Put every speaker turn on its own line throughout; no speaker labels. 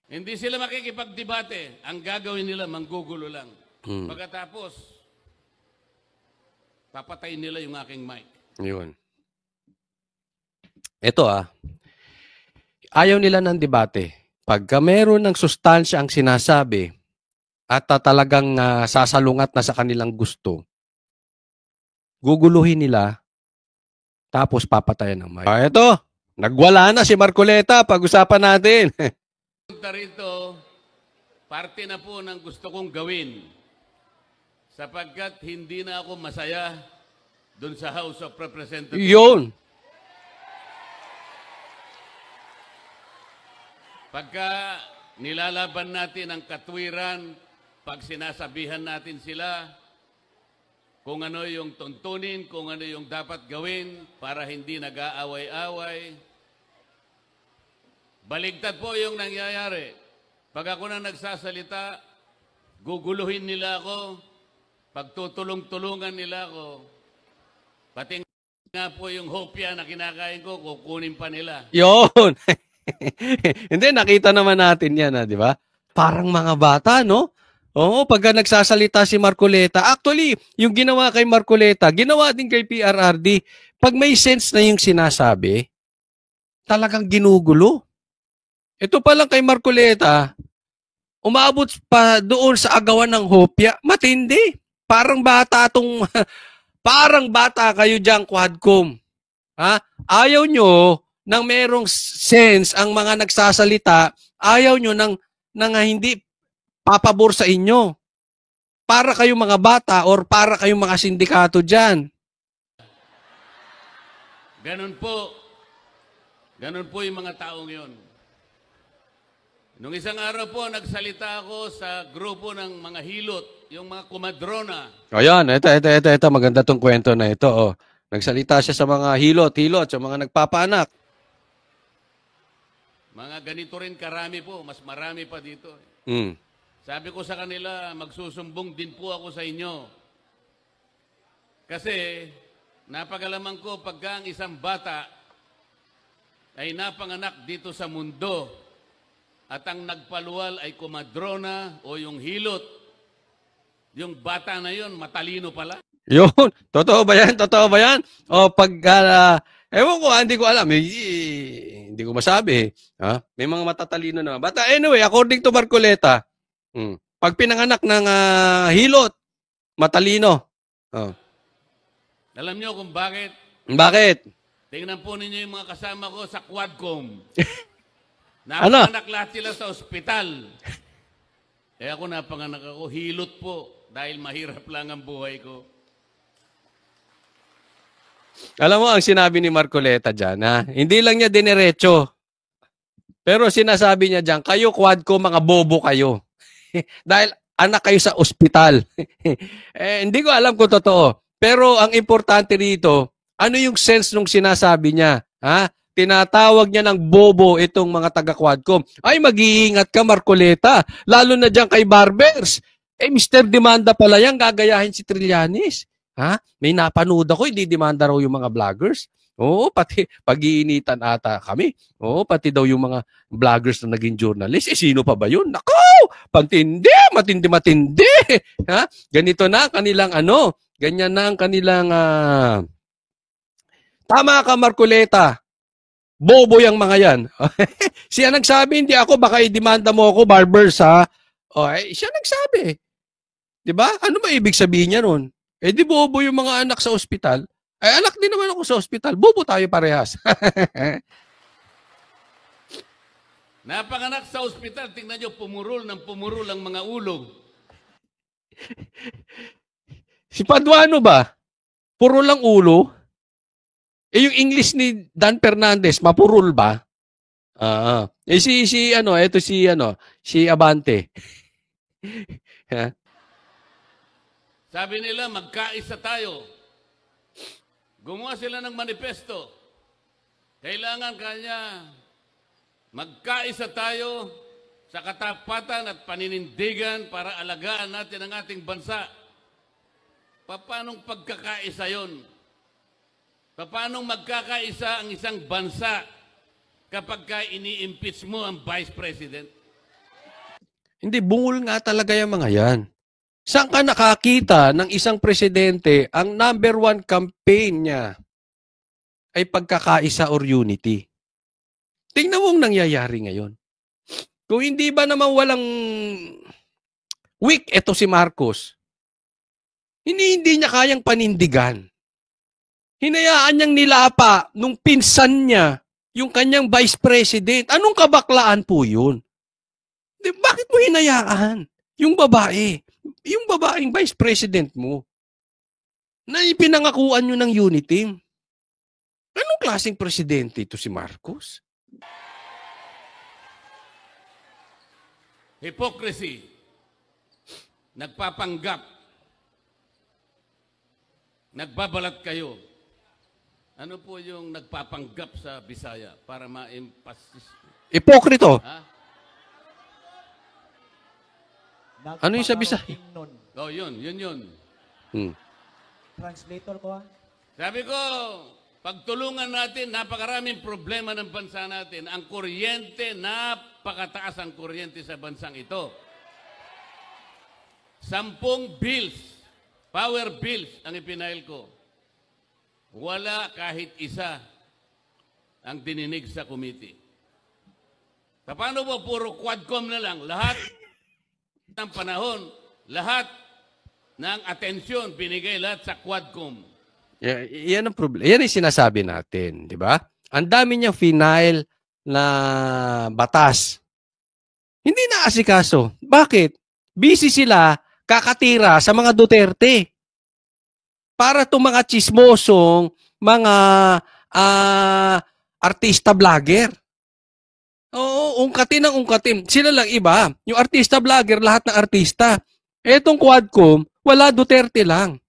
Hindi sila makikipagdebate. Ang gagawin nila, manggugulo lang. Pagkatapos, papatayin nila yung aking mic.
Yun. Ito ayaw nila ng debate. Pagka meron ng sustansya ang sinasabi at talagang sasalungat na sa kanilang gusto, guguluhin nila tapos papatayan ng mic. Ito, nagwala na si Marcoleta. Pag-usapan natin.
Punta rito, parte na po ng gusto kong gawin sapagkat hindi na ako masaya doon sa House of Representatives.
Yun.
Pagka nilalaban natin ang katwiran, pag sinasabihan natin sila kung ano yung tuntunin, kung ano yung dapat gawin para hindi nag-aaway-away, baligtad po yung nangyayari. Pag ako na nagsasalita, guguluhin nila ako, pagtutulong-tulungan nila ako, pati nga po yung hopya na kinakain ko, kukunin pa nila.
Yun. Hindi, nakita naman natin yan, di ba? Parang mga bata, no? Oo, pagka nagsasalita si Marcoleta, actually, yung ginawa kay Marcoleta, ginawa din kay PRRD. Pag may sense na yung sinasabi, talagang ginugulo. Ito pa lang kay Marcoleta, umabot pa doon sa agawan ng hopya, matindi. Parang bata parang bata kayo dyan, Quadcom. Ha? Ayaw nyo nang merong sense ang mga nagsasalita, ayaw nyo nang hindi papabor sa inyo. Para kayo mga bata or para kayong mga sindikato dyan.
Ganun po. Ganun po yung mga taong yon. Nung isang araw po, nagsalita ako sa grupo ng mga hilot, yung mga kumadrona.
Ayan, ito. Maganda tong kwento na ito. Oh. Nagsalita siya sa mga hilot, sa mga nagpapaanak.
Mga ganito rin karami po, mas marami pa dito. Sabi ko sa kanila, magsusumbong din po ako sa inyo. Kasi napagalaman ko pagka ang isang bata ay napanganak dito sa mundo at ang nagpaluwal ay kumadrona o yung hilot, yung bata na yon matalino pala.
Yun, totoo ba yan? O pag, ewan ko, hindi ko alam. Hindi ko masabi. Ha? May mga matatalino naman. But anyway, according to Marcoleta, pag pinanganak ng hilot, matalino. Oh.
Alam nyo kung bakit?
Bakit?
Tingnan po ninyo yung mga kasama ko sa Quadcom.
Ano?
Napanganak lahat sila sa ospital. Ako napanganak ako, hilot po, dahil mahirap lang ang buhay ko.
Alam mo, ang sinabi ni Marcoleta dyan, hindi lang niya dinerecho. Pero sinasabi niya dyan, kayo Quadcom, mga bobo kayo. Dahil anak kayo sa ospital. Hindi ko alam kung totoo. Pero ang importante rito, ano yung sense nung sinasabi niya? Ha? Tinatawag niya ng bobo itong mga taga-Quadcom. Ay, mag-iingat ka, Marcoleta. Lalo na dyan kay Barbers. Mr. Demanda pala yan, gagayahin si Trillanes. Ha? May napanood ako, hindi demanda raw yung mga vloggers. Oo, pati pag-iinitan ata kami. Oo, pati daw yung mga vloggers na naging journalist. Sino pa ba yun? Nako! Matindi! Ha? Ganito na kanilang ganyan na ang kanilang tama ka, Marcoleta. Bobo yung mga yan. Siya nagsabi, hindi ako, baka i-demanda mo ako, Barbers, ha? Siya nagsabi. Diba? Ano ba ibig sabihin niya nun? Di bobo yung mga anak sa ospital. Anak din naman ako sa ospital. Bobo tayo parehas.
Napanganak sa ospital, tingnan nyo, pumurol ang mga ulo.
Si Paduano ba? Puro lang ulo? Yung English ni Dan Fernandez, mapurol ba? Si Abante.
Sabi nila, magkaisa tayo. Gumawa sila ng manifesto. Kailangan kanya magkaisa tayo sa katapatan at paninindigan para alagaan natin ang ating bansa. Paanong pagkakaisa yon? Paanong magkakaisa ang isang bansa kapag ini-impeach mo ang Vice President?
Hindi, bungol nga talaga yung mga yan. Saan ka nakakita ng isang presidente ang number one campaign niya ay pagkakaisa or unity? Tingnan mo ang nangyayari ngayon. Kung hindi ba naman walang weak ito si Marcos, hindi niya kayang panindigan. Hinayaan niyang nilapa nung pinsan niya yung kanyang vice president. Anong kabaklaan po yun? Bakit mo hinayaan yung babae? Yung babaeng vice president mo na ipinangakuan nyo ng unity. Anong klaseng presidente ito si Marcos?
Hypocrisy. Nagpapanggap. Nagbabalat kayo. Ano po yung nagpapanggap sa Bisaya para ma-emphasis?
Hipokrito.
Ha?
Ano yung sa Bisaya?
Oh, yun.
Translator ko ha?
Sabi ko, pagtulungan natin, napakaraming problema ng bansa natin. Ang kuryente, napakataas ang kuryente sa bansang ito. 10 bills, power bills ang ipinail ko. Wala kahit isa ang dininig sa committee. Paano ba puro quadcom na lang? Lahat ng panahon, lahat ng atensyon binigay lahat sa quadcom.
Yan ang problema. Yan ang sinasabi natin, di ba? Ang dami niyang final na batas. Hindi na asikaso. Bakit? Busy sila kakatira sa mga Duterte. Para itong mga chismosong, mga artista vlogger. Oo, ungkatin ang ungkatin. Sila lang iba. Yung artista vlogger, lahat ng artista. Etong Quadcom, wala Duterte lang.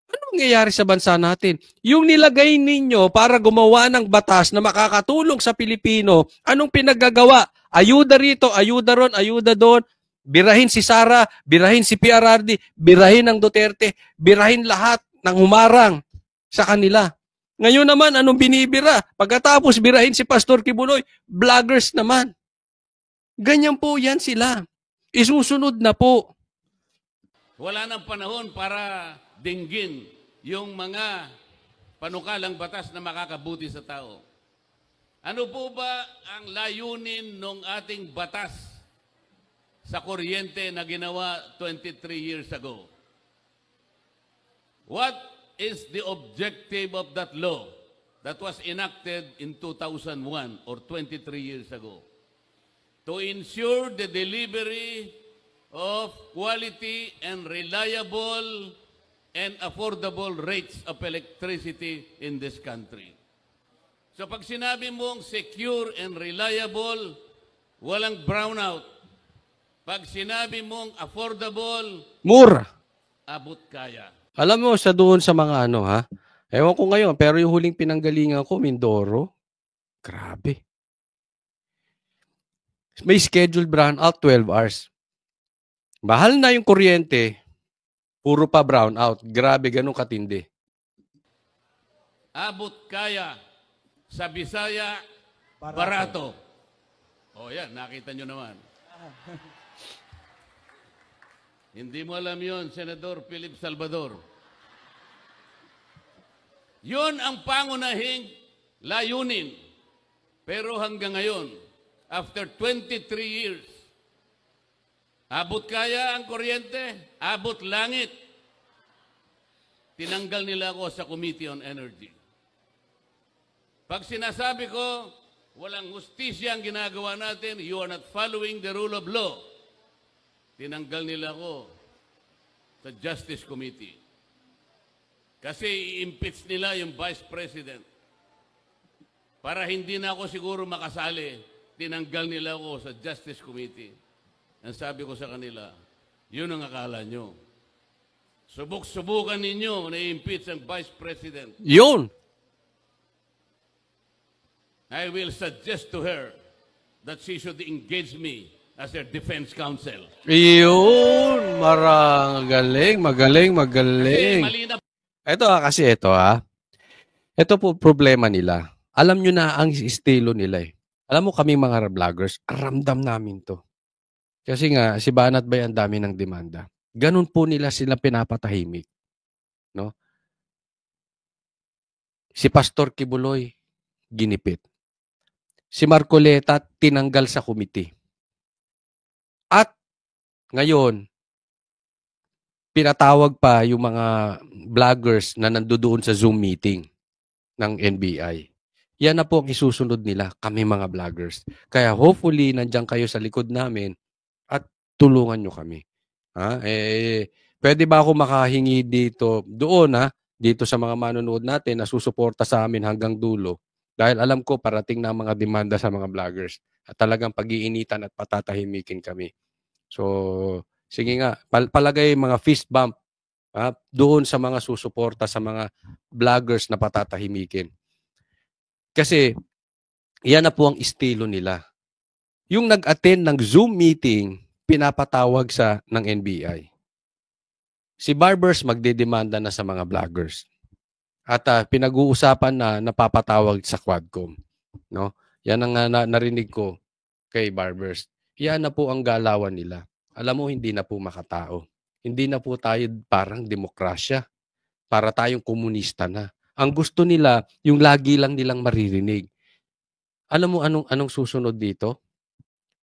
Ano nangyayari sa bansa natin? Yung nilagay ninyo para gumawa ng batas na makakatulong sa Pilipino, anong pinaggagawa? Ayuda rito, ayuda ron, ayuda doon. Birahin si Sara, birahin si PRRD, birahin ng Duterte, birahin lahat ng humarang sa kanila. Ngayon naman, anong binibira? Pagkatapos birahin si Pastor Kibuloy, vloggers naman. Ganyan po yan sila. Isusunod na po.
Wala nang panahon para dinggin yung mga panukalang batas na makakabuti sa tao. Ano po ba ang layunin ng ating batas sa kuryente na ginawa 23 years ago? What is the objective of that law that was enacted in 2001 or 23 years ago? To ensure the delivery of quality and reliable and affordable rates of electricity in this country. So pag sinabi mong secure and reliable, walang brownout. Pag sinabi mong affordable,
Mura.
abot kaya.
Alam mo, sa doon sa mga ano ha, ewan ko ngayon, pero yung huling pinanggalingan ko, Mindoro, grabe. May scheduled brownout 12 hours. Mahal na yung kuryente, puro pa brownout. Grabe, ganun katindi.
Abot kaya. Sa Bisaya, barato. O yan, nakita nyo naman. Hindi mo alam yun, Senador Philip Salvador. Yun ang pangunahing layunin. Pero hanggang ngayon, after 23 years, abot kaya ang kuryente, abot langit. Tinanggal nila ako sa Committee on Energy. Pag sinasabi ko, walang hustisya ang ginagawa natin, you are not following the rule of law. Tinanggal nila ako sa Justice Committee. Kasi i-impeach nila yung Vice President. Para hindi na ako siguro makasali, tinanggal nila ako sa Justice Committee. Ang sabi ko sa kanila, yun ang akala nyo. Subok-subukan ninyo na i-impeach ang Vice President.
Yun.
I will suggest to her that she should engage me as her defense counsel.
Yun. Magaling.
Kasi malinaw.
Ito po problema nila. Alam nyo na ang estilo nila eh. Alam mo kami mga vloggers, ramdam namin to. Kasi nga, si Banat Bay ang dami ng demanda. Ganun po nila sila pinapatahimik. No? Si Pastor Kibuloy, ginipit. Si Marcoleta, tinanggal sa committee. At ngayon, pinatawag pa yung mga vloggers na nandoon sa Zoom meeting ng NBI. Yan na po ang isusunod nila, kami mga vloggers. Kaya hopefully, nandiyan kayo sa likod namin at tulungan nyo kami. Pwede ba ako makahingi dito sa mga manonood natin na susuporta sa amin hanggang dulo? Dahil alam ko parating na mga demanda sa mga vloggers at talagang pag-iinitan at patatahimikin kami. So, sige nga, palagay mga fist bump doon sa mga susuporta sa mga vloggers na patatahimikin. Kasi, yan na po ang estilo nila. Yung nag-attend ng Zoom meeting, pinapatawag ng NBI. Si Barbers magdedemanda na sa mga vloggers. At pinag-uusapan na napapatawag sa Quadcom. No? Yan ang narinig ko kay Barbers. Yan na po ang galawan nila. Alam mo, hindi na po makatao. Hindi na po tayo parang demokrasya. Para tayong komunista na. Ang gusto nila, yung lagi lang nilang maririnig. Alam mo anong susunod dito?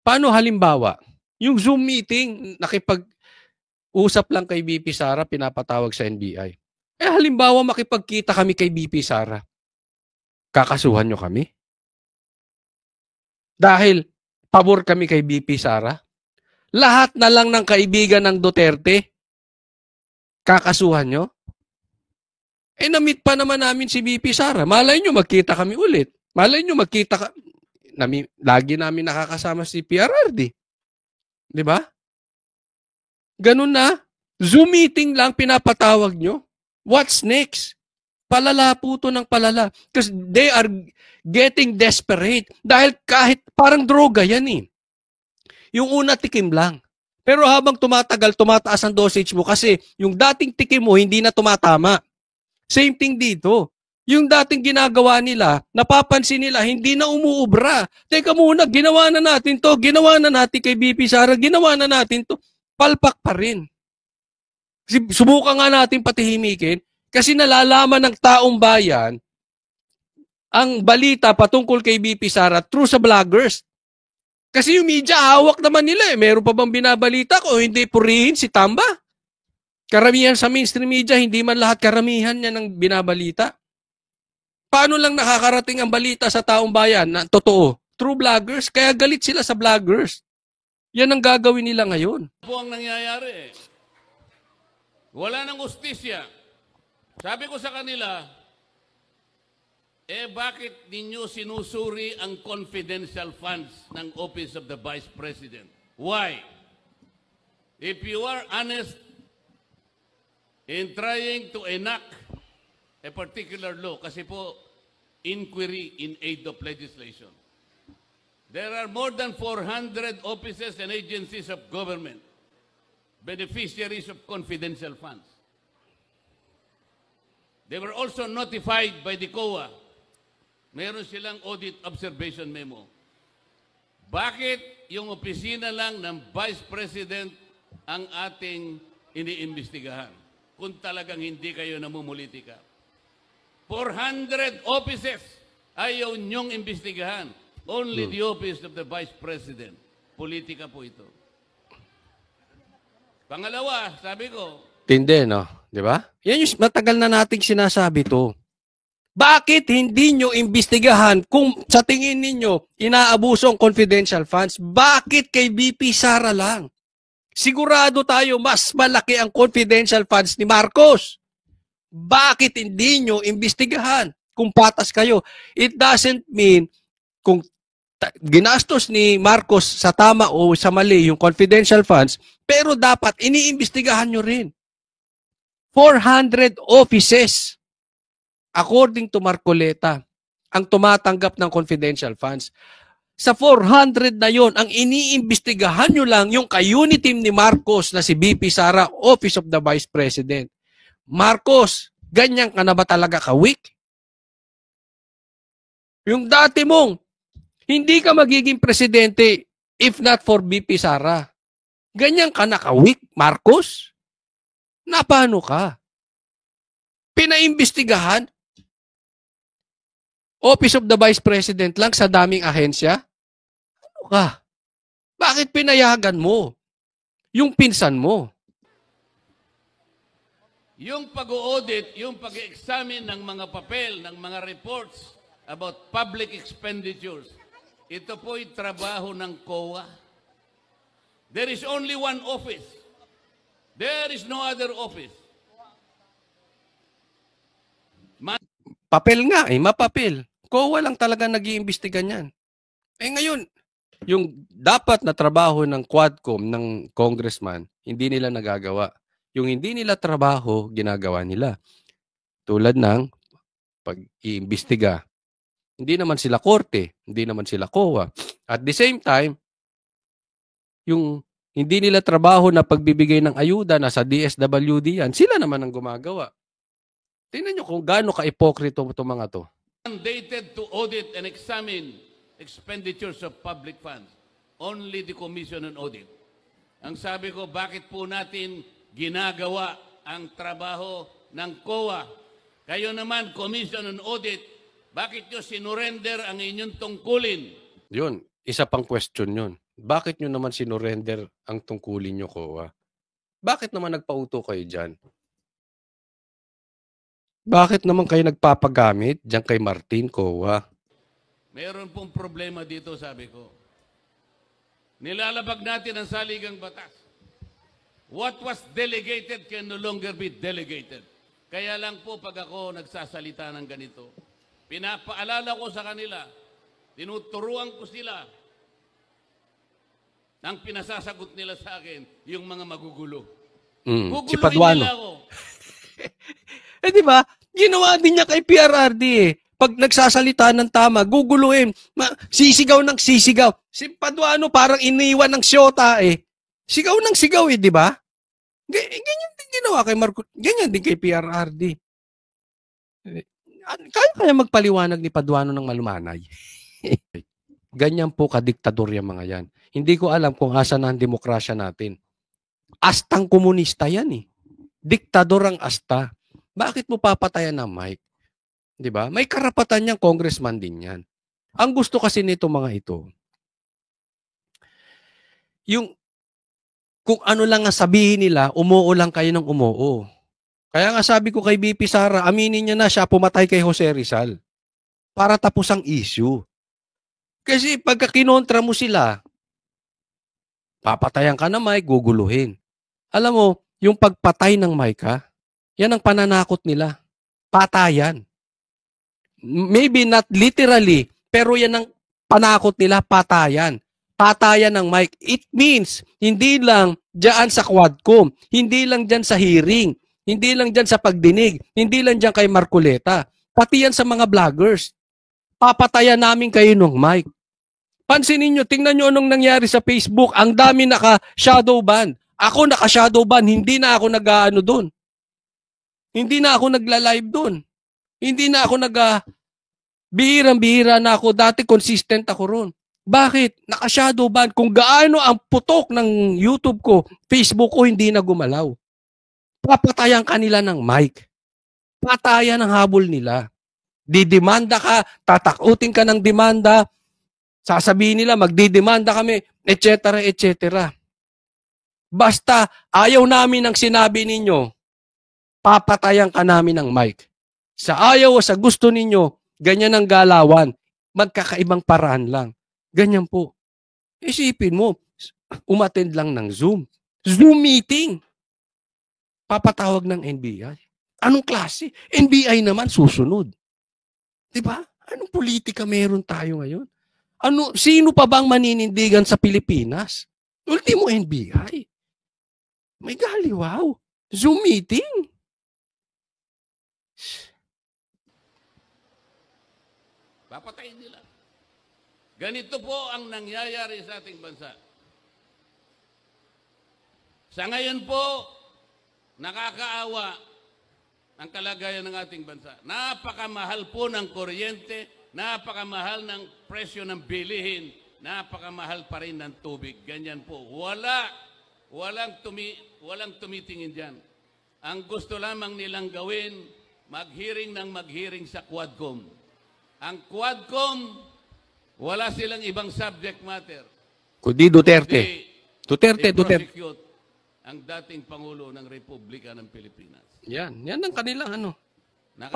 Paano halimbawa, yung Zoom meeting, nakipag-usap lang kay BP Sara, pinapatawag sa NBI. Halimbawa, makipagkita kami kay BP Sara. Kakasuhan nyo kami? Dahil pabor kami kay BP Sara? Lahat na lang ng kaibigan ng Duterte, kakasuhan nyo? Na-meet pa naman namin si BP Sara. Malay nyo, magkita kami ulit. Malay nyo, lagi namin nakakasama si PRRD. Di ba? Ganun na. Zoom meeting lang pinapatawag nyo. What's next? Palala po to ng palala. Because they are getting desperate. Dahil kahit parang droga yan eh. Yung una tikim lang. Pero habang tumatagal, tumataas ang dosage mo kasi yung dating tikim mo hindi na tumatama. Same thing dito. Yung dating ginagawa nila, napapansin nila, hindi na umuubra. Teka muna, ginawa na natin to, ginawa na natin kay BP Sara, ginawa na natin to. Palpak pa rin. Subukan nga natin patihimikin kasi nalalaman ng taong bayan ang balita patungkol kay BP Sara through sa vloggers. Kasi yung media, hawak naman nila eh. Meron pa bang binabalita ko? Hindi purihin si Tamba? Karamihan sa mainstream media, hindi man lahat karamihan niya ng binabalita. Paano lang nakakarating ang balita sa taong bayan na totoo? Through vloggers. Kaya galit sila sa vloggers. Yan ang gagawin nila ngayon.
Po ang nangyayari eh. Wala nang ustisya. Sabi ko sa kanila, bakit ninyo sinusuri ang confidential funds ng Office of the Vice President? Why? If you are honest in trying to enact a particular law, kasi po, inquiry in aid of legislation. There are more than 400 offices and agencies of government, beneficiaries of confidential funds. They were also notified by the COA. Meron silang audit observation memo. Bakit yung opisina lang ng Vice President ang ating iniimbestigahan kung talagang hindi kayo namumulitika? 400 offices ayaw niyong imbestigahan. Only the office of the Vice President. Politika po ito. Pangalawa, sabi ko,
Tindi, no? Di ba? Yan yung matagal na nating sinasabi to. Bakit hindi nyo imbestigahan kung sa tingin ninyo inaabuso ang confidential funds? Bakit kay BP Sara lang? Sigurado tayo mas malaki ang confidential funds ni Marcos. Bakit hindi nyo imbestigahan kung patas kayo? It doesn't mean kung ginastos ni Marcos sa tama o sa mali yung confidential funds, pero dapat iniimbestigahan nyo rin. 400 offices, according to Marcoleta, ang tumatanggap ng confidential funds. Sa 400 na yon, ang iniimbestigahan nyo lang yung ka-unit team ni Marcos na si BP Sara, Office of the Vice President. Marcos, ganyan ka na ba talaga ka-weak? Yung dati mong, hindi ka magiging presidente if not for BP Sara. Ganyan ka nakawik, Marcos? Na paano ka? Pinaimbestigahan? Office of the Vice President lang sa daming ahensya? Ano ka? Bakit pinayagan mo yung pinsan mo?
Yung pag-audit, yung pag-examine ng mga papel, ng mga reports about public expenditures, ito po'y trabaho ng COA. There is only one office. There is no other office.
Papel nga mapapel. COA lang talaga nag-iimbestiga niyan. Ngayon, yung dapat na trabaho ng Quadcom, ng congressman, hindi nila nagagawa. Yung hindi nila trabaho, ginagawa nila. Tulad ng pag-iimbestiga. Hindi naman sila korte, hindi naman sila COA. At the same time, yung hindi nila trabaho na pagbibigay ng ayuda na sa DSWD yan, sila naman ang gumagawa. Tingnan nyo kung gaano ka-ipokrito itong mga to.
Mandated to audit and examine expenditures of public funds. Only the Commission on Audit. Ang sabi ko, bakit po natin ginagawa ang trabaho ng COA? Kayo naman, Commission on Audit, bakit nyo sinurrender ang inyong tungkulin?
Yun, isa pang question yun. Bakit nyo naman sinurrender ang tungkulin nyo, COA? Bakit naman nagpauto kayo dyan? Bakit naman kayo nagpapagamit dyan kay Martin, COA?
Mayroon pong problema dito, sabi ko. Nilalabag natin ang saligang batas. What was delegated can no longer be delegated. Kaya lang po pag ako nagsasalita ng ganito, pinapaalala ko sa kanila, tinuturuan ko sila, ang pinasasagot nila sa akin, yung mga magugulo.
Si Paduano.
Nila ako.
Di ba? Ginawa din niya kay PRRD eh. Pag nagsasalita ng tama, guguluhin. Sisigaw ng sisigaw. Si Paduano parang iniwan ng syota eh. Sigaw ng sigaw eh, di ba? Ganyan din ginawa kay Marco. Ganyan din kay PRRD. Kaya magpaliwanag ni Paduano ng malumanay. Ganyan po kadiktador yung mga yan. Hindi ko alam kung asa na ang demokrasya natin. Astang komunista yan eh. Diktador ang asta. Bakit mo papatayan ng mic? 'Di ba? May karapatan niyang congressman din 'yan. Ang gusto kasi nito mga ito, yung kung ano lang ang sabihin nila, umuo lang kayo ng umuo. Kaya nga sabi ko kay BP Sara, aminin niya na siya pumatay kay Jose Rizal para tapos ang issue. Kasi pagka kinontra mo sila, papatayan ka ng mic, guguluhin. Alam mo, yung pagpatay ng mic yan ang pananakot nila. Patayan. Maybe not literally, pero yan ang panakot nila, patayan. Patayan ng mic. It means, hindi lang dyan sa Quadcom, hindi lang dyan sa hearing, hindi lang dyan sa pagdinig, hindi lang dyan kay Marcoleta, pati yan sa mga vloggers. Papatayan namin kayo ng mic. Pansinin nyo, tingnan nyo anong nangyari sa Facebook. Ang dami naka-shadow ban. Ako naka-shadow ban, hindi na ako nag-ano doon. Hindi na ako nagla-live doon. Hindi na ako bihirang-bihira na ako. Dati consistent ako ron. Bakit? Naka-shadow ban. Kung gaano ang putok ng YouTube ko, Facebook ko hindi na gumalaw. Papatayan kanila ng mic. Patayan ang habol nila. Didemanda ka, tatakutin ka ng demanda, sasabihin nila magdidemanda kami, etc. etc. Basta ayaw namin ang sinabi ninyo, papatayan ka namin ng mic. Sa ayaw o sa gusto ninyo, ganyan ang galawan. Magkakaibang paraan lang. Ganyan po. Isipin mo, umattend lang ng Zoom. Zoom meeting. Papatawag ng NBI. Anong klase? NBI naman susunod. Diba? Anong politika meron tayo ngayon? Sino pa bang maninindigan sa Pilipinas? Ultimo NBI. May galiwaw. Zoom meeting.
Papatayin nila. Ganito po ang nangyayari sa ating bansa. Sa ngayon po, nakakaawa ang kalagayan ng ating bansa. Napakamahal po ng kuryente, napakamahal ng presyo ng bilihin, napakamahal pa rin ng tubig. Ganyan po. walang tumitingin dyan. Ang gusto lamang nilang gawin, mag-hearing ng mag-hearing sa Quadcom. Ang Quadcom, wala silang ibang subject matter.
Kundi Duterte. Duterte.
I-prosecute ang dating Pangulo ng Republika ng Pilipinas.
Yan ang kanilang ano.
Naka-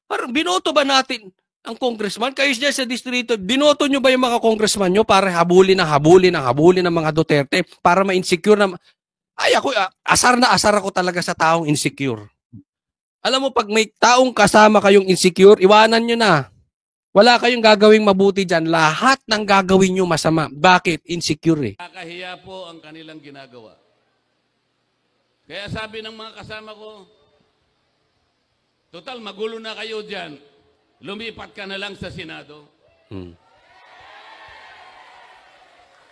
Parang binoto ba natin ang congressman? Kayo dyan sa distrito, binoto nyo ba yung mga congressman nyo para habulin ng mga Duterte para ma-insecure na... Ay, asar ako talaga sa taong insecure. Alam mo, pag may taong kasama kayong insecure, iwanan nyo na. Wala kayong gagawing mabuti dyan. Lahat ng gagawin nyo masama. Bakit? Insecure eh.
Nakakahiya po ang kanilang ginagawa. Kaya sabi ng mga kasama ko, total, magulo na kayo dyan. Lumipat ka na lang sa Senado.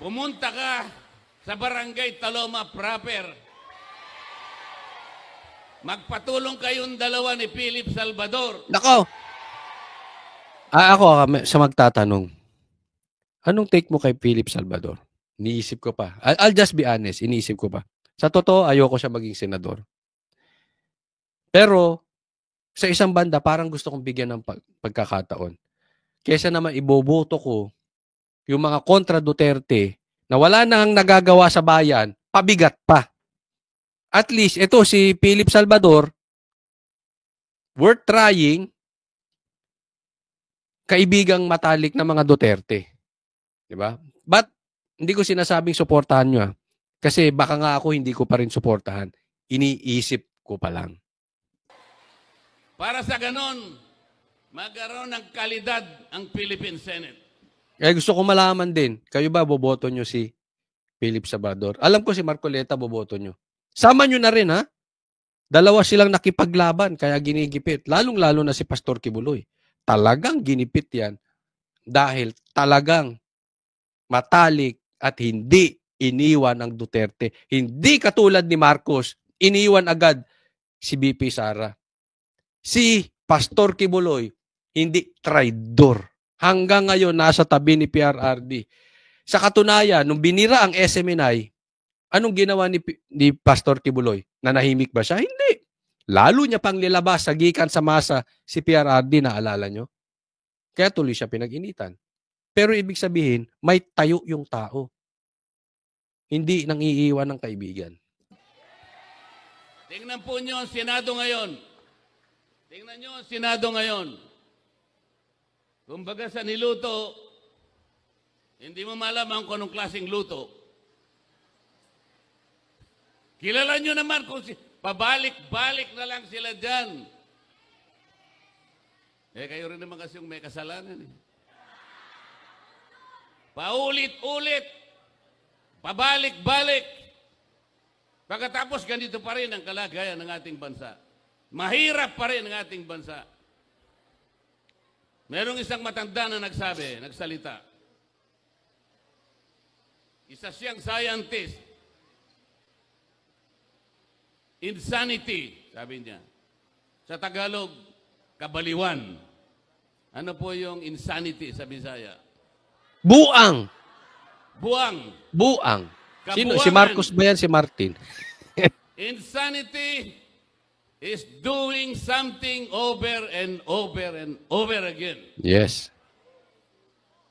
Pumunta ka sa Barangay Taloma proper. Magpatulong kayong dalawa ni Philip Salvador.
Nako! Ako sa magtatanong, anong take mo kay Philip Salvador? Iniisip ko pa. I'll just be honest, iniisip ko pa. Sa totoo, ayoko siya maging senador. Pero, sa isang banda, parang gusto kong bigyan ng pagkakataon. Kesa naman iboboto ko yung mga kontra Duterte na wala nang nagagawa sa bayan, pabigat pa. At least, ito si Philip Salvador, worth trying, kaibigang matalik na mga Duterte. Diba? But, hindi ko sinasabing suportahan nyo. Kasi baka nga ako hindi ko pa rin suportahan. Iniisip ko pa lang.
Para sa ganon, magkaroon ng kalidad ang Philippine Senate.
Kaya gusto ko malaman din, kayo ba boboto nyo si Philip Salvador? Alam ko si Marcoleta boboto nyo. Sama nyo na rin ha. Dalawa silang nakipaglaban, kaya ginigipit. Lalong-lalo na si Pastor Kibuloy. Talagang ginipit yan dahil talagang matalik at hindi iniwan ang Duterte. Hindi katulad ni Marcos, iniwan agad si BP Sara. Si Pastor Kibuloy, hindi traidor. Hanggang ngayon, nasa tabi ni PRRD. Sa katunayan, nung binira ang SMNI, anong ginawa ni Pastor Kibuloy? Nanahimik ba siya? Hindi. Lalo niya pang nilabas sa gikan sa masa si PRRD, naalala nyo? Kaya tuloy siya pinag-initan. Pero ibig sabihin, may tayo yung tao. Hindi nang iiwan ng kaibigan.
Tingnan po nyo ang Senado ngayon. Tingnan nyo ang Senado ngayon. Kumbaga sa niluto, hindi mo malaman kung anong klaseng luto. Kilala nyo naman kung pabalik-balik na lang sila dyan. Kayo rin naman kasi yung may kasalanan eh. Paulit-ulit. Pabalik-balik. Pagkatapos ganito pa rin ang kalagayan ng ating bansa. Mahirap pa rin ang ating bansa. Merong isang matanda na nagsalita. Isa siyang scientist. Insanity, sabi niya. Sa Tagalog, kabaliwan. Ano po yung insanity sa Bisaya?
Buang.
Buang.
Sino? Si Marcos ba yan? Si Martin?
Insanity is doing something over and over and over again.
Yes.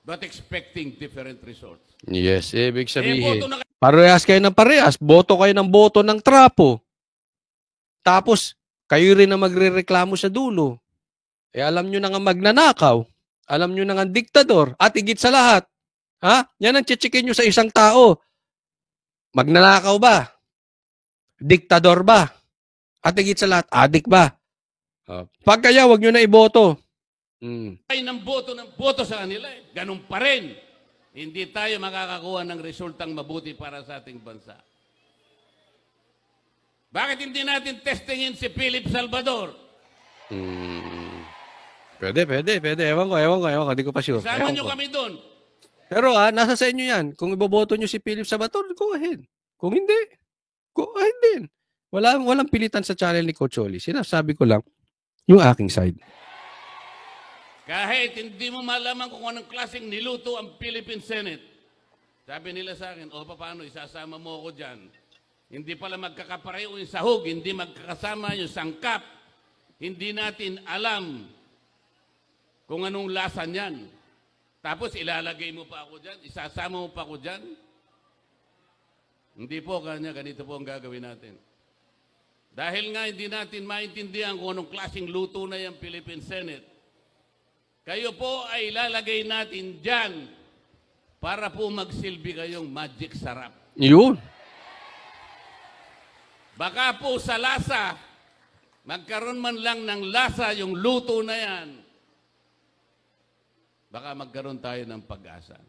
But expecting different results.
Yes, ibig sabihin.
boto na
Parehas kayo ng parehas. Boto kayo ng boto ng trapo. Tapos, kayo rin na magrereklamo sa dulo. Alam nyo na nga magnanakaw. Alam nyo na nga diktador. At higit sa lahat, yan ang chichikin nyo sa isang tao. Magnanakaw ba? Diktador ba? At higit sa lahat, adik ba? Pag kaya, wag nyo na iboto.
Ay ng boto sa kanila. Ganun pa rin. Hindi tayo makakakuha ng resultang mabuti para sa ating bansa. Bakit hindi natin testingin si Philip Salvador?
Pwede. Ewan ko. Hindi ko pa sure.
Sama nyo kami doon.
Pero nasa sa inyo yan. Kung iboboto nyo si Philip Salvador, go ahead. Kung hindi, go ahead din. Walang pilitan sa channel ni Coach Oli. Sinasabi ko lang yung aking side.
Kahit hindi mo malaman kung anong klaseng niluto ang Philippine Senate, Sabi nila sa akin, paano, isasama mo ako dyan? Hindi pala magkakapareho yung sahog, hindi magkakasama yung sangkap. Hindi natin alam kung anong lasa niyan. Tapos ilalagay mo pa ako dyan, isasama mo pa ako dyan. Hindi po kanya, ganito po ang gagawin natin. Dahil nga hindi natin maintindihan kung anong klaseng luto na yung Philippine Senate, kayo po ay ilalagay natin dyan para po magsilbi kayong magic sarap.
Yun.
Baka po sa lasa, magkaroon man lang ng lasa yung luto na yan, baka magkaroon tayo ng pag-asa.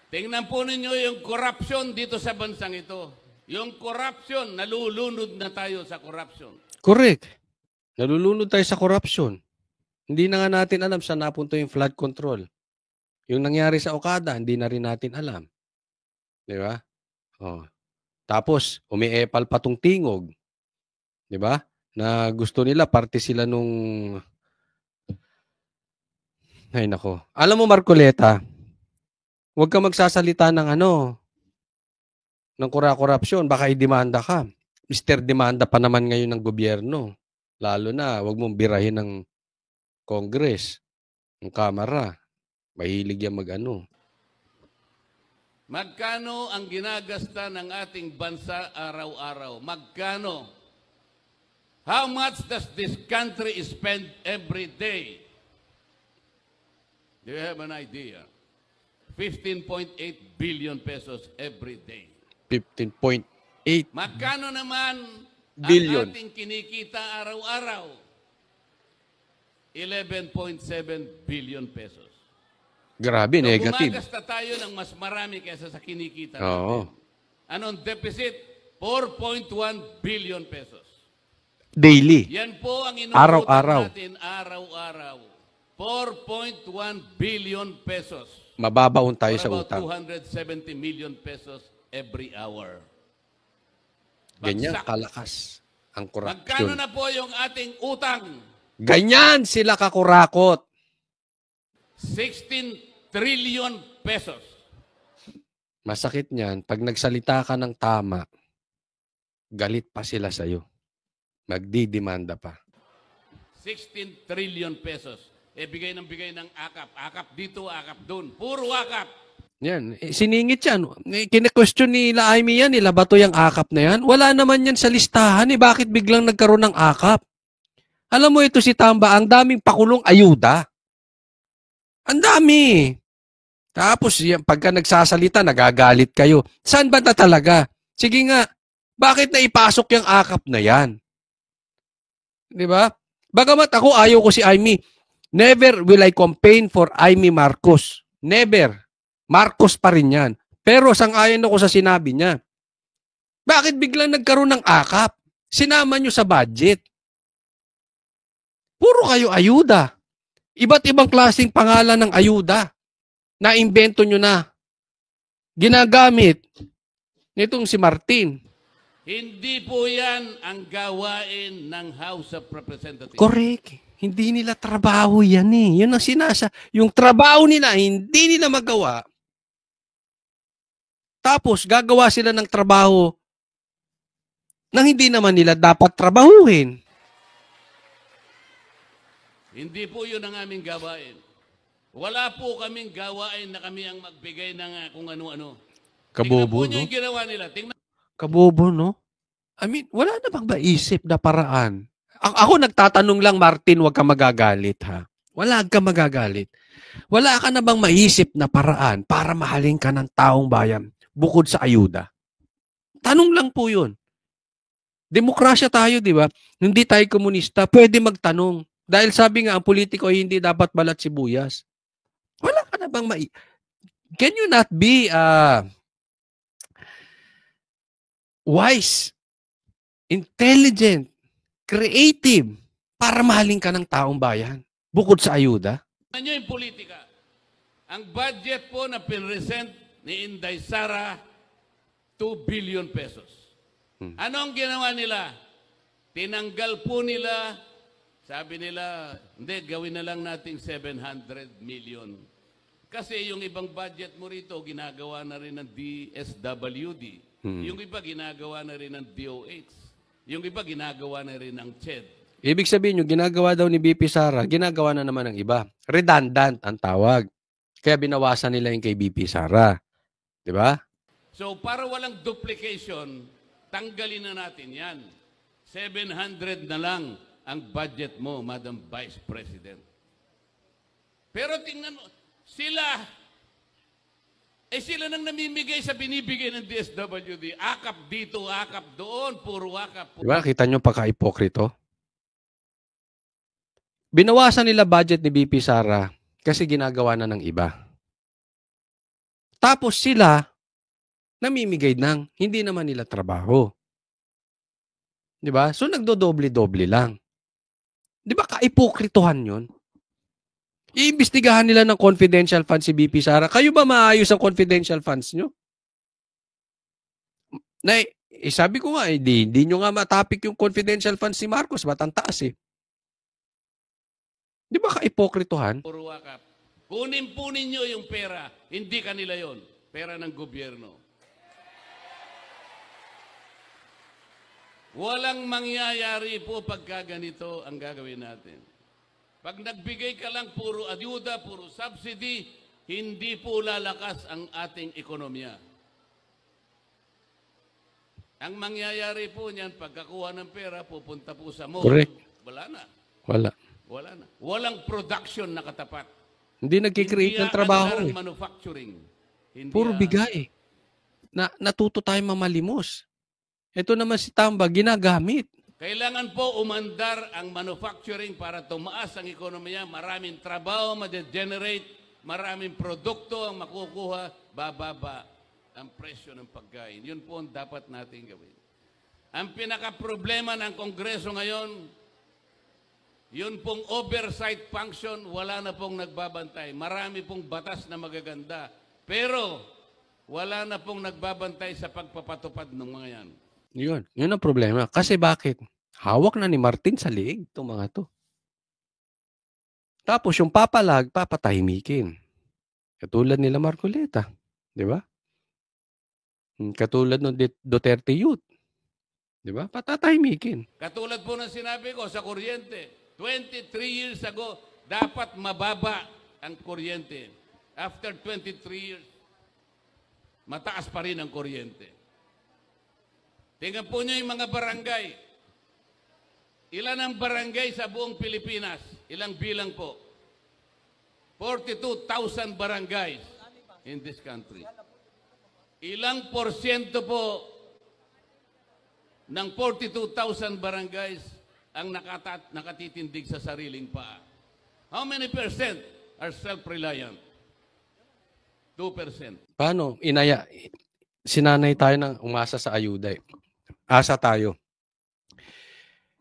Tingnan po ninyo yung corruption dito sa bansang ito. Yung corruption, nalulunod na tayo sa corruption.
Correct. Nalulunod tayo sa corruption. Hindi na nga natin alam saan napunta yung flood control. Yung nangyari sa Okada, hindi na rin natin alam. Di ba? Oh. Tapos, umiepal pa tong tingog. Di ba? Na gusto nila, parte sila nung... Ay, nako. Alam mo, Marcoleta, huwag ka magsasalita ng ng korupsyon. Baka i-demanda ka. Mr. Demanda pa naman ngayon ng gobyerno. Lalo na, huwag mong birahin ng Congress, ng Kamara. Mahilig yan
Magkano ang ginagasta ng ating bansa araw-araw? Magkano? How much does this country spend every day? Do you have an idea? 15.8 billion pesos every day.
15.8
Magkano naman
billion
ang ating kinikita araw-araw? 11.7 billion pesos.
Grabe, negative.
Gumagasta tayo ng mas marami kaysa sa kinikita
Oo.
natin. Anong deficit? 4.1 billion pesos.
Daily.
Yan po ang
Araw-araw.
inuutang natin araw-araw. 4.1 billion pesos.
Mababaon tayo
or
sa
about
utang.
270 million pesos every hour.
Ganyan
Bagsak.
kalakas ang
Magkano
korupsyon.
na po yung ating utang?
Ganyan sila kakurakot.
16 trillion pesos.
Masakit niyan, pag nagsalita ka ng tama, galit pa sila sa'yo. Magdidemanda pa.
16 trillion pesos. Bigay ng akap. Akap dito, akap doon. Puro akap.
Yan, siningit yan. Kine-question nila Amy yan, nila ba to yung akap na yan? Wala naman yan sa listahan. Bakit biglang nagkaroon ng akap? Alam mo ito si Tamba, ang daming pakulong ayuda. Ang dami. Tapos, yan, pagka nagsasalita, nagagalit kayo. Saan ba na talaga? Sige nga, bakit na ipasok yung akap na yan? Di ba? Bagamat ako, ayaw ko si Amy. Never will I campaign for Amy Marcos. Never. Marcos pa rin yan. Pero sang-ayon ako sa sinabi niya. Bakit biglang nagkaroon ng akap? Sinama nyo sa budget. Puro kayo ayuda. Iba't ibang klaseng pangalan ng ayuda. Na-invento nyo na. Ginagamit nitong si Martin.
Hindi po yan ang gawain ng House of Representatives.
Correct. Hindi nila trabaho yan eh. Yun ang yung trabaho nila, hindi nila magawa. Tapos, gagawa sila ng trabaho nang hindi naman nila dapat trabahuhin.
Hindi po yun ang aming gawain. Wala po kaming gawain na kami ang magbigay ng kung ano-ano.
Kabobo,
Tingnan po
no?
yung ginawa nila. Tingnan.
Kabobo, no? I mean, wala na bang maisip na paraan? Ako nagtatanong lang, Martin, huwag ka magagalit, ha? Wala ka magagalit. Wala ka na bang maisip na paraan para mahalin ka ng taong bayan bukod sa ayuda? Tanong lang po yun. Demokrasya tayo, di ba? Hindi tayo komunista. Pwede magtanong. Dahil sabi nga, ang politiko ay hindi dapat balat sibuyas. Wala ka na bang Can you not be wise, intelligent, creative para mahalin ka ng taong bayan bukod sa ayuda?
Ano yung politika? Ang budget po na pinresent ni Inday Sara, 2 billion pesos. Ano ang ginawa nila? Tinanggal po nila, sabi nila, hindi, gawin na lang nating 700 million Kasi yung ibang budget mo rito, ginagawa na rin ng DSWD. Yung iba, ginagawa na rin ng DOH. Yung iba, ginagawa na rin ng CHED.
Ibig sabihin, yung ginagawa daw ni BP Sara, ginagawa na naman ng iba. Redundant ang tawag. Kaya binawasan nila yung kay BP Sara. Di ba?
So, para walang duplication, tanggalin na natin yan. 700 na lang ang budget mo, Madam Vice President. Pero tingnan mo, sila nang namimigay sa binibigay ng DSWD. Akap dito, akap doon, puro akap.
Diba? Kita nyo pagka-ipokrito? Binawasan nila budget ni BP Sara kasi ginagawa na ng iba. Tapos sila, namimigay ng hindi naman nila trabaho. Diba? So nagdodoble-doble lang. Diba ka-ipokritohan yun? Iimbestigahan nila ng confidential funds si BP Sara. Kayo ba maayos ang confidential funds nyo? Sabi ko nga, di nyo nga matapik yung confidential funds si Marcos. Ba't ang taas eh? Di ba ka-ipokritohan?
Puro akap. Kunin nyo yung pera. Hindi kanila yon. Pera ng gobyerno. Walang mangyayari po pagka ganito ang gagawin natin. Pag nagbigay ka lang puro ayuda, puro subsidy, hindi po lalakas ang ating ekonomiya. Ang mangyayari po niyan, pagkakuha ng pera, pupunta po sa mall.
Correct.
Wala na.
Wala na.
Walang production na katapat.
Hindi nagkikreate ng trabaho.
Hindi manufacturing.
Puro bigay. Natuto tayo mamalimos. Ito naman si Tamba, ginagamit.
Kailangan po umandar ang manufacturing para tumaas ang ekonomiya. Maraming trabaho ma-generate, maraming produkto ang makukuha, bababa ang presyo ng pagkain. Yun po ang dapat natin gawin. Ang pinaka-problema ng Kongreso ngayon, yun pong oversight function, wala na pong nagbabantay. Marami pong batas na magaganda. Pero wala na pong nagbabantay sa pagpapatupad ng mga yan.
Yun ang problema. Kasi bakit? Hawak na ni Martin sa liig itong mga to. Tapos yung papatahimikin. Katulad nila Marcoleta. Di ba? Katulad ng Duterte Youth. Di ba? Patatahimikin.
Katulad po ng sinabi ko sa kuryente. 23 years ago, dapat mababa ang kuryente. After 23 years, mataas pa rin ang kuryente. Tingnan po nyo yung mga barangay. Ilan ang barangay sa buong Pilipinas? Ilang bilang po? 42,000 barangays in this country. Ilang porsyento po ng 42,000 barangays ang nakatitindig sa sariling paa? How many percent are self-reliant? 2%.
Paano? Sinanay tayo ng umasa sa ayuda. Asa tayo.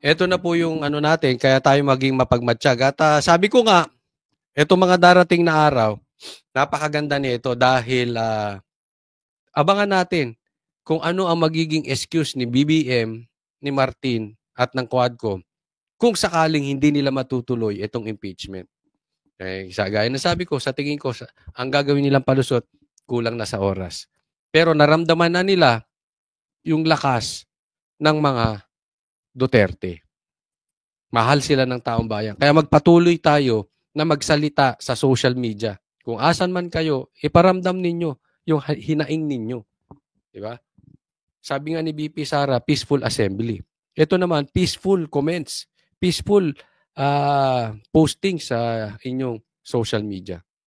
Ito na po yung natin, kaya tayo maging mapagmatsyag. At sabi ko nga, ito mga darating na araw, napakaganda nito dahil abangan natin kung ano ang magiging excuse ni BBM, ni Martin at ng Quadcom kung sakaling hindi nila matutuloy itong impeachment. Gaya na sabi ko, sa tingin ko, ang gagawin nilang palusot, kulang na sa oras. Pero naramdaman na nila yung lakas ng mga Duterte. Mahal sila ng taong bayan. Kaya magpatuloy tayo na magsalita sa social media. Kung asan man kayo, iparamdam ninyo yung hinaing ninyo. Diba? Sabi nga ni BP Sara, peaceful assembly. Ito naman, peaceful comments. Peaceful posting sa inyong social media.